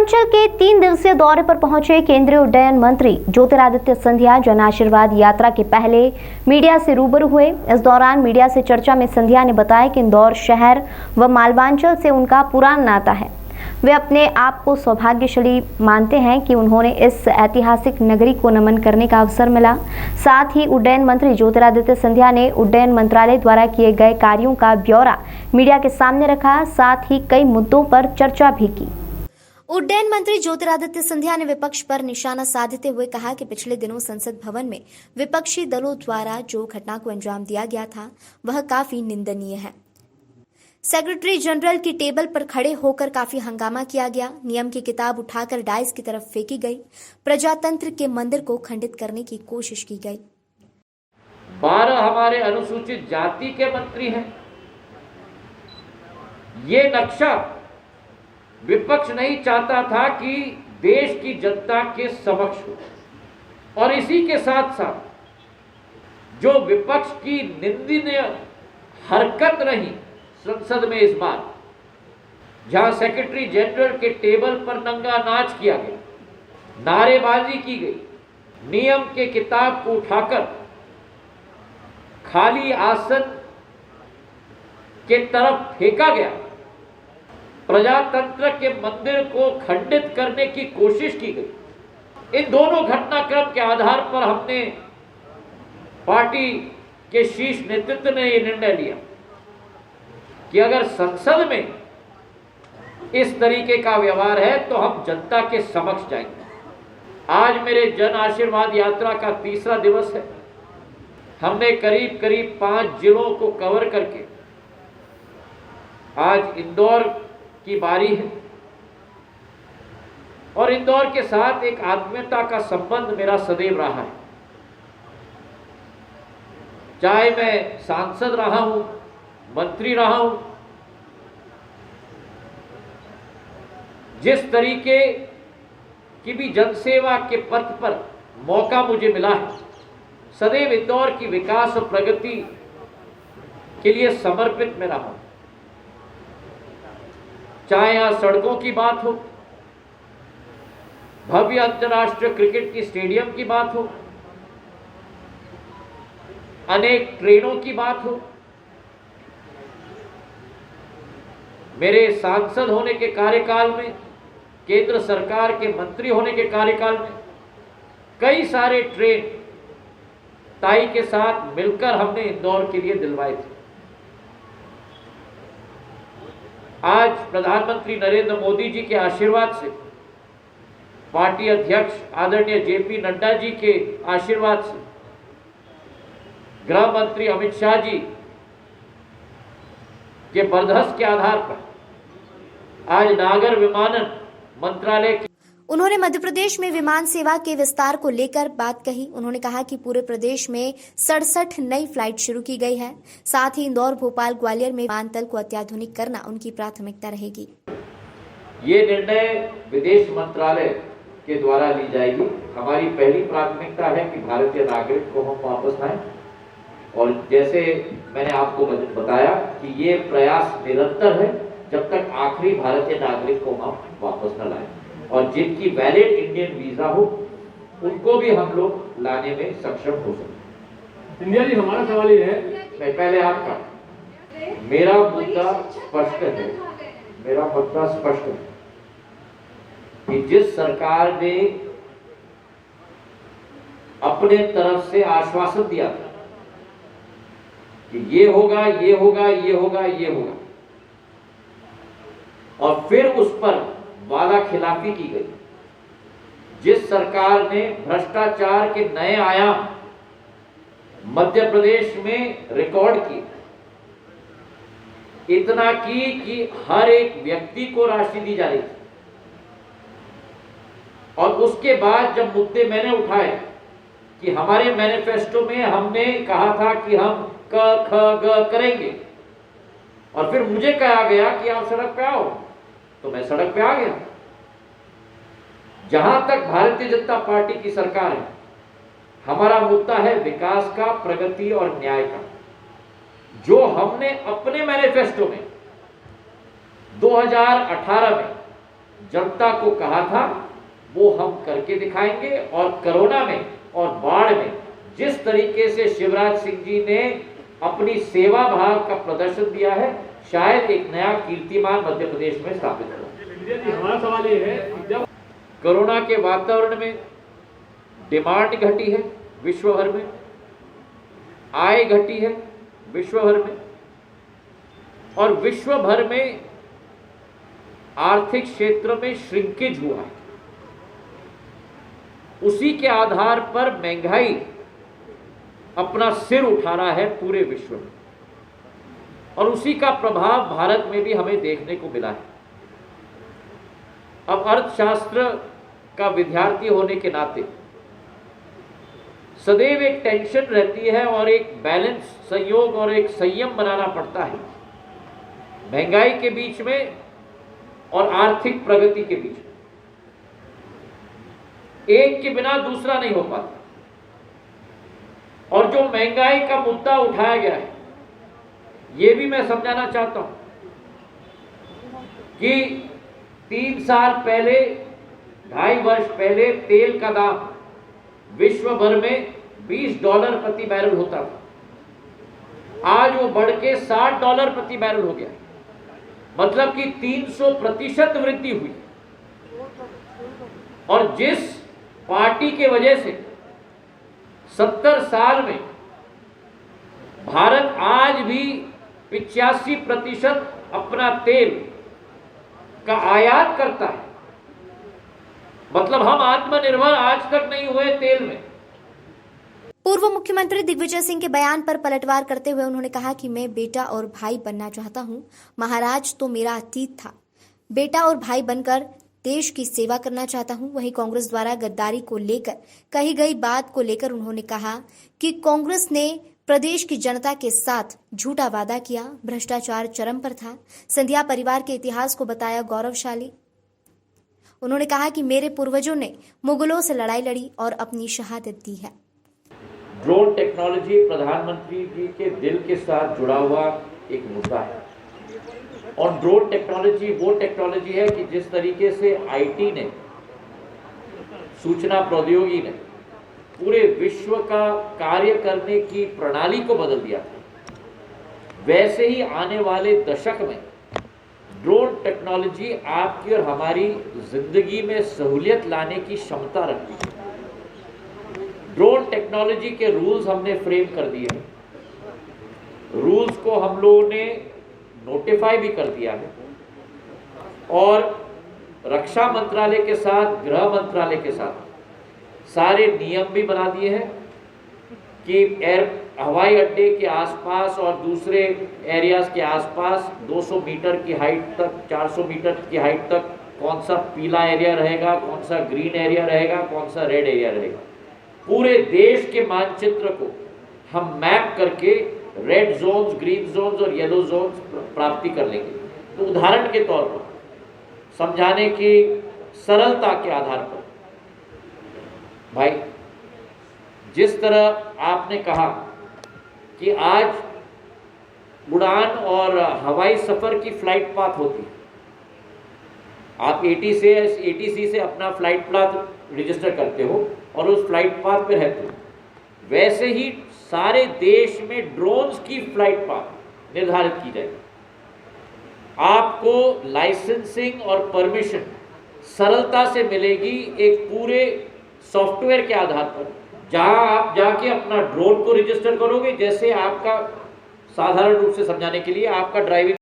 पूर्वांचल के 3 दिवसीय दौरे पर पहुंचे केंद्रीय उड्डयन मंत्री ज्योतिरादित्य सिंधिया जन आशीर्वाद यात्रा के पहले मीडिया से रूबरू हुए। इस दौरान मीडिया से चर्चा में सिंधिया ने बताया कि इंदौर शहर व मालवांचल से उनका पुराना नाता है। वे अपने आप को सौभाग्यशाली मानते हैं कि उन्होंने इस ऐतिहासिक नगरी को नमन करने का अवसर मिला। साथ ही उड्डयन मंत्री ज्योतिरादित्य सिंधिया ने उड्डयन मंत्रालय द्वारा किए गए कार्यों का ब्यौरा मीडिया के सामने रखा, साथ ही कई मुद्दों पर चर्चा भी की। उड्डयन मंत्री ज्योतिरादित्य सिंधिया ने विपक्ष पर निशाना साधते हुए कहा कि पिछले दिनों संसद भवन में विपक्षी दलों द्वारा जो घटना को अंजाम दिया गया था वह काफी निंदनीय है। सेक्रेटरी जनरल की टेबल पर खड़े होकर काफी हंगामा किया गया। नियम की किताब उठाकर डायस की तरफ फेंकी गई। प्रजातंत्र के मंदिर को खंडित करने की कोशिश की गई। 12 हमारे अनुसूचित जाति के मंत्री हैं। ये नक्शा विपक्ष नहीं चाहता था कि देश की जनता के समक्ष हो, और इसी के साथ साथ जो विपक्ष की निंदनीय हरकत रही संसद में इस बार, जहां सेक्रेटरी जनरल के टेबल पर नंगा नाच किया गया, नारेबाजी की गई, नियम के किताब को उठाकर खाली आसन के तरफ फेंका गया, प्रजातंत्र के मंदिर को खंडित करने की कोशिश की गई। इन दोनों घटनाक्रम के आधार पर हमने पार्टी के शीर्ष नेतृत्व ने यह निर्णय लिया कि अगर संसद में इस तरीके का व्यवहार है तो हम जनता के समक्ष जाएंगे। आज मेरे जन आशीर्वाद यात्रा का तीसरा दिवस है। हमने करीब करीब 5 जिलों को कवर करके आज इंदौर की बारी है, और इंदौर के साथ एक आत्मीयता का संबंध मेरा सदैव रहा है। चाहे मैं सांसद रहा हूं, मंत्री रहा हूं, जिस तरीके की भी जनसेवा के पथ पर मौका मुझे मिला है, सदैव इंदौर की विकास और प्रगति के लिए समर्पित मैं रहा हूं। चाहे यहां सड़कों की बात हो, भव्य अंतर्राष्ट्रीय क्रिकेट की स्टेडियम की बात हो, अनेक ट्रेनों की बात हो, मेरे सांसद होने के कार्यकाल में, केंद्र सरकार के मंत्री होने के कार्यकाल में कई सारे ट्रेन ताई के साथ मिलकर हमने इंदौर के लिए दिलवाए थे। आज प्रधानमंत्री नरेंद्र मोदी जी के आशीर्वाद से, पार्टी अध्यक्ष आदरणीय जेपी नड्डा जी के आशीर्वाद से, गृह मंत्री अमित शाह जी के बरदस्त के आधार पर आज नागर विमानन मंत्रालय की उन्होंने मध्य प्रदेश में विमान सेवा के विस्तार को लेकर बात कही। उन्होंने कहा कि पूरे प्रदेश में 67 नई फ्लाइट शुरू की गई है। साथ ही इंदौर, भोपाल, ग्वालियर में विमानतल को अत्याधुनिक करना उनकी प्राथमिकता रहेगी। ये निर्णय विदेश मंत्रालय के द्वारा ली जाएगी। हमारी पहली प्राथमिकता है कि भारतीय नागरिक को हम वापस लाएं, और जैसे मैंने आपको बताया कि ये प्रयास निरंतर है जब तक आखिरी भारतीय नागरिक को हम वापस न लाएं, और जिनकी वैलिड इंडियन वीजा हो उनको भी हम लोग लाने में सक्षम हो सकते। इंडिया जी, हमारा सवाल ये है, मैं पहले आपका, मेरा मुद्दा स्पष्ट है, मेरा मुद्दा स्पष्ट है कि जिस सरकार ने अपने तरफ से आश्वासन दिया था कि ये होगा, ये होगा, ये होगा, ये होगा, और फिर उस पर वादा खिलाफी की गई, जिस सरकार ने भ्रष्टाचार के नए आयाम मध्य प्रदेश में रिकॉर्ड किए, इतना की कि हर एक व्यक्ति को राशि दी जा रही थी, और उसके बाद जब मुद्दे मैंने उठाए कि हमारे मैनिफेस्टो में हमने कहा था कि हम क ख ग करेंगे, और फिर मुझे कहा गया कि आप सड़क पे आओ, तो मैं सड़क पे आ गया। जहां तक भारतीय जनता पार्टी की सरकार है, हमारा मुद्दा है विकास का, प्रगति और न्याय का। जो हमने अपने मैनिफेस्टो में 2018 में जनता को कहा था वो हम करके दिखाएंगे। और कोरोना में और बाढ़ में जिस तरीके से शिवराज सिंह जी ने अपनी सेवा भाव का प्रदर्शन दिया है, शायद एक नया कीर्तिमान मध्य प्रदेश में स्थापित हो। हमारा सवाल ये है कि जब कोरोना के वातावरण में डिमांड घटी है विश्व भर में, आय घटी है विश्व भर में, और विश्व भर में आर्थिक क्षेत्र में श्रिंकेज हुआ है। उसी के आधार पर महंगाई अपना सिर उठा रहा है पूरे विश्व में, और उसी का प्रभाव भारत में भी हमें देखने को मिला है। अब अर्थशास्त्र का विद्यार्थी होने के नाते सदैव एक टेंशन रहती है और एक बैलेंस, संयोग और एक संयम बनाना पड़ता है महंगाई के बीच में और आर्थिक प्रगति के बीच में। एक के बिना दूसरा नहीं हो पाता। और जो महंगाई का मुद्दा उठाया गया है, ये भी मैं समझाना चाहता हूं कि 3 साल पहले, 2.5 वर्ष पहले तेल का दाम विश्व भर में $20 प्रति बैरल होता था। आज वो बढ़ के $60 प्रति बैरल हो गया, मतलब कि 300% वृद्धि हुई। और जिस पार्टी के वजह से 70 साल में भारत आज भी 85% अपना तेल का आयात करता है, मतलब हम आत्मनिर्भर आज तक नहीं हुए तेल में। पूर्व मुख्यमंत्री दिग्विजय सिंह के बयान पर पलटवार करते हुए उन्होंने कहा कि मैं बेटा और भाई बनना चाहता हूं। महाराज तो मेरा अतीत था, बेटा और भाई बनकर देश की सेवा करना चाहता हूं। वहीं कांग्रेस द्वारा गद्दारी को लेकर कही गई बात को लेकर उन्होंने कहा कि कांग्रेस ने प्रदेश की जनता के साथ झूठा वादा किया, भ्रष्टाचार चरम पर था। सिंधिया परिवार के इतिहास को बताया गौरवशाली। उन्होंने कहा कि मेरे पूर्वजों ने मुगलों से लड़ाई लड़ी और अपनी शहादत दी है। ड्रोन टेक्नोलॉजी प्रधानमंत्री जी के दिल के साथ जुड़ा हुआ एक मुद्दा है। और ड्रोन टेक्नोलॉजी वो टेक्नोलॉजी है कि जिस तरीके से आईटी ने, सूचना प्रौद्योगिकी ने पूरे विश्व का कार्य करने की प्रणाली को बदल दिया था, वैसे ही आने वाले दशक में ड्रोन टेक्नोलॉजी आपकी और हमारी जिंदगी में सहूलियत लाने की क्षमता रखती है। ड्रोन टेक्नोलॉजी के रूल्स हमने फ्रेम कर दिए हैं। रूल्स को हम लोगों ने नोटिफाई भी कर दिया है और रक्षा मंत्रालय के साथ, गृह मंत्रालय के साथ सारे नियम भी बना दिए हैं कि हवाई अड्डे के आसपास और दूसरे एरियाज के आसपास 200 मीटर की हाइट तक, 400 मीटर की हाइट तक कौन सा पीला एरिया रहेगा, कौन सा ग्रीन एरिया रहेगा, कौन सा रेड एरिया रहेगा। पूरे देश के मानचित्र को हम मैप करके रेड जोन्स, ग्रीन जोन्स और येलो जोन्स प्राप्ति कर लेंगे। तो उदाहरण के तौर पर समझाने की सरलता के आधार पर, भाई जिस तरह आपने कहा कि आज उड़ान और हवाई सफर की फ्लाइट पाथ होती है, आप एटीसी से अपना फ्लाइट पाथ रजिस्टर करते हो और उस फ्लाइट पाथ पे रहते हो, वैसे ही सारे देश में ड्रोन्स की फ्लाइट पाथ निर्धारित की जाएगी। आपको लाइसेंसिंग और परमिशन सरलता से मिलेगी एक पूरे सॉफ्टवेयर के आधार पर, जहां आप जाके अपना ड्रोन को रजिस्टर करोगे। जैसे आपका साधारण रूप से समझाने के लिए आपका ड्राइविंग